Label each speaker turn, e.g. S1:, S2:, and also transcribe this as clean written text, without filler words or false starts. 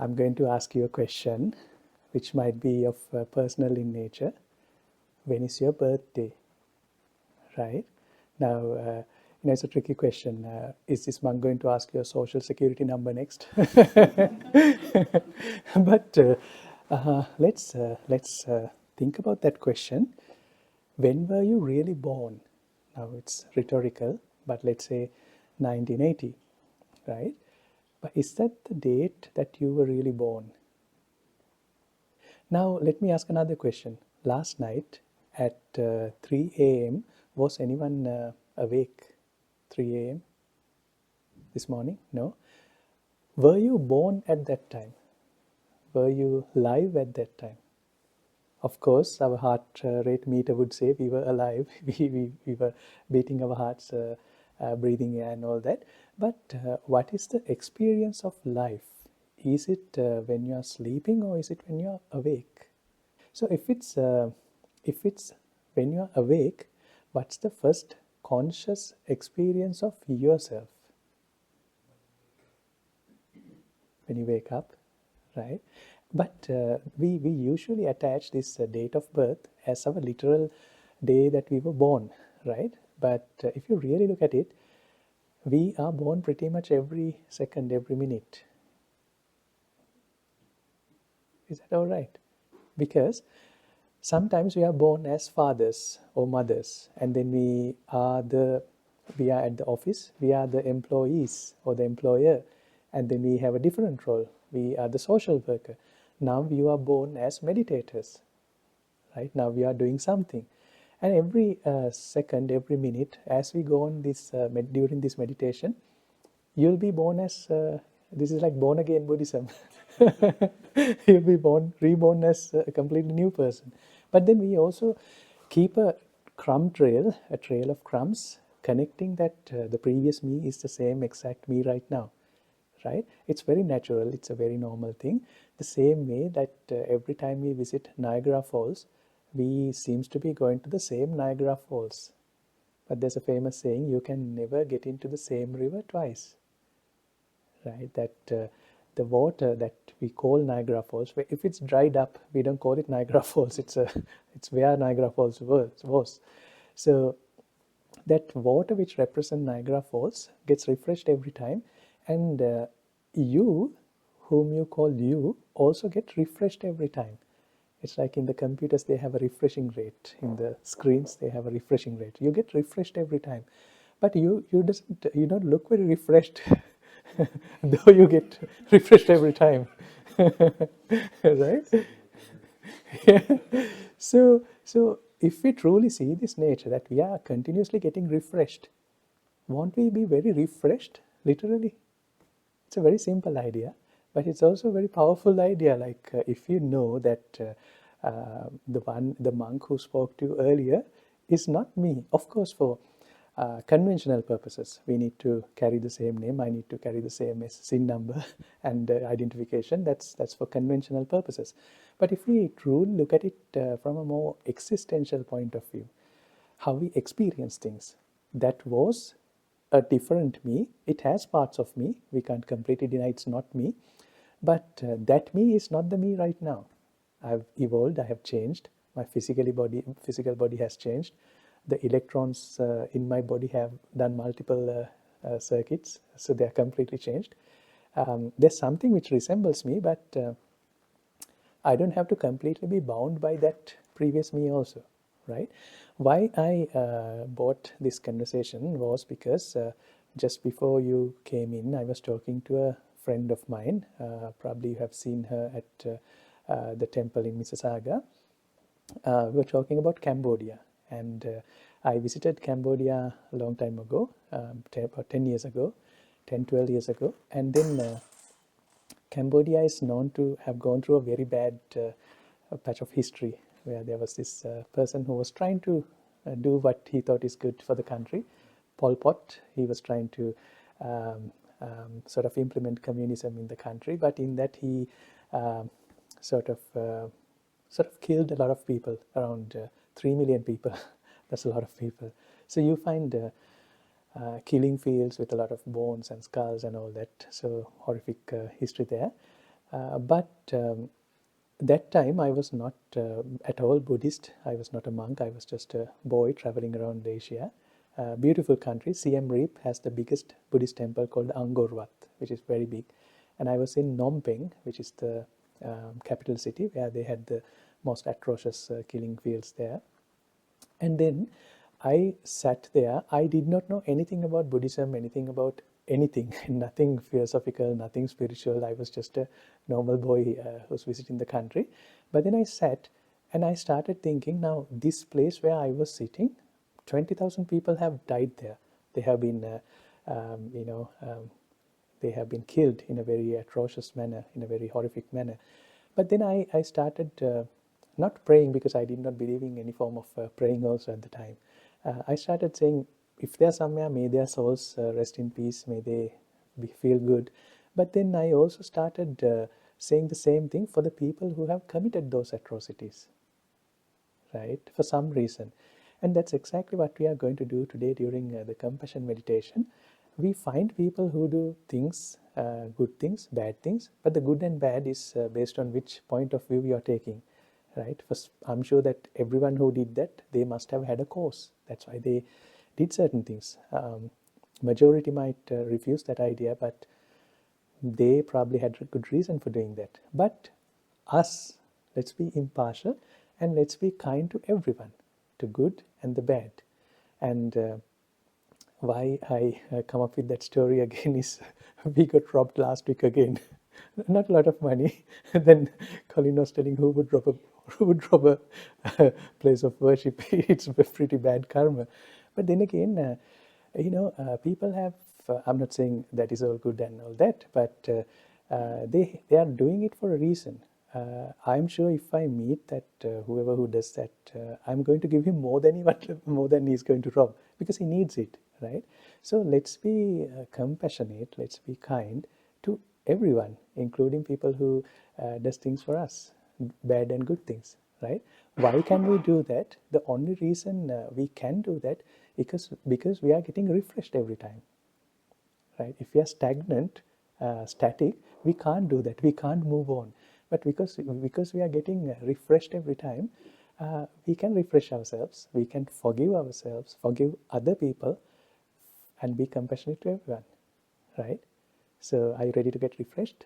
S1: I'm going to ask you a question which might be of personal in nature. When is your birthday? Right? Now, it's a tricky question. Is this monk going to ask your social security number next? But let's think about that question. When were you really born? Now it's rhetorical, but let's say 1980, right? But is that the date that you were really born? Now let me ask another question. Last night at 3 a.m., was anyone awake? 3 a.m. this morning? No. Were you born at that time? Were you live at that time? Of course, our heart rate meter would say we were alive. We were beating our hearts, breathing air and all that. But what is the experience of life? Is it when you are sleeping or is it when you are awake? So if it's when you are awake, what's the first conscious experience of yourself? When you wake up, right? But we usually attach this date of birth as our literal day that we were born, right? But if you really look at it, we are born pretty much every second, every minute. Is that all right? Because sometimes we are born as fathers or mothers, and then we are at the office, we are the employees or the employer, and then we have a different role. We are the social worker. Now you are born as meditators, right? Now we are doing something, and every second, every minute, as we go on this during this meditation, you'll be born as this is like born again Buddhism. You'll be reborn as a completely new person. But then we also keep a crumb trail, a trail of crumbs, connecting that the previous me is the same exact me right now. Right? It's very natural. It's a very normal thing. The same way that every time we visit Niagara Falls, we seems to be going to the same Niagara Falls. But there's a famous saying, you can never get into the same river twice. Right? That the water that we call Niagara Falls, if it's dried up, we don't call it Niagara Falls. It's where Niagara Falls was. So that water which represents Niagara Falls gets refreshed every time, and you, whom you call you, also get refreshed every time. It's like in the computers they have a refreshing rate, in the screens they have a refreshing rate. You get refreshed every time, but you don't look very refreshed though you get refreshed every time. Right? Yeah. So if we truly see this nature that we are continuously getting refreshed, won't we be very refreshed literally? It's a very simple idea, but it's also a very powerful idea. Like if you know that the monk who spoke to you earlier is not me. Of course, for conventional purposes, we need to carry the same name. I need to carry the same SIN number and identification. That's for conventional purposes. But if we truly look at it from a more existential point of view, how we experience things, that was a different me. It has parts of me. We can't completely deny it's not me. But that me is not the me right now. I've evolved, I have changed. My physical body has changed. The electrons in my body have done multiple circuits, so they are completely changed. There's something which resembles me, but I don't have to completely be bound by that previous me also, right? Why I bought this conversation was because just before you came in, I was talking to a friend of mine. Probably you have seen her at the temple in Mississauga. We were talking about Cambodia, and I visited Cambodia a long time ago, about 10 years ago, 10, 12 years ago, and then Cambodia is known to have gone through a very bad patch of history where there was this person who was trying to do what he thought is good for the country. Pol Pot, he was trying to sort of implement communism in the country, but in that he sort of killed a lot of people, around 3 million people. That's a lot of people. So you find killing fields with a lot of bones and skulls and all that. So horrific history there. But that time I was not at all Buddhist. I was not a monk. I was just a boy traveling around Asia. Beautiful country. Siem Reap has the biggest Buddhist temple called Angkor Wat, which is very big. And I was in Phnom Penh, which is the capital city, where they had the most atrocious killing fields there. And then I sat there. I did not know anything about Buddhism, anything about anything, nothing philosophical, nothing spiritual. I was just a normal boy who was visiting the country. But then I sat and I started thinking, now this place where I was sitting, 20,000 people have died there. They have been, they have been killed in a very atrocious manner, in a very horrific manner. But then I started not praying, because I did not believe in any form of praying also at the time. I started saying, if they're somewhere, may their souls rest in peace, may they feel good. But then I also started saying the same thing for the people who have committed those atrocities, right, for some reason. And that's exactly what we are going to do today during the compassion meditation. We find people who do things, good things, bad things, but the good and bad is based on which point of view you are taking, right? First, I'm sure that everyone who did that, they must have had a cause. That's why they did certain things. Majority might refuse that idea, but they probably had a good reason for doing that. But us, let's be impartial and let's be kind to everyone, to good and the bad. And why I come up with that story again is we got robbed last week again. Not a lot of money. Then Colin was telling who would rob a place of worship. It's a pretty bad karma. But then again, people have. I'm not saying that is all good and all that, but they are doing it for a reason. I'm sure if I meet that whoever who does that, I'm going to give him more than more than he's going to rob, because he needs it, right? So let's be compassionate. Let's be kind to everyone, including people who does things for us, bad and good things, right? Why can we do that? The only reason we can do that because we are getting refreshed every time, right? If we are stagnant, static, we can't do that. We can't move on. But because we are getting refreshed every time, we can refresh ourselves. We can forgive ourselves, forgive other people, and be compassionate to everyone, right? So, are you ready to get refreshed?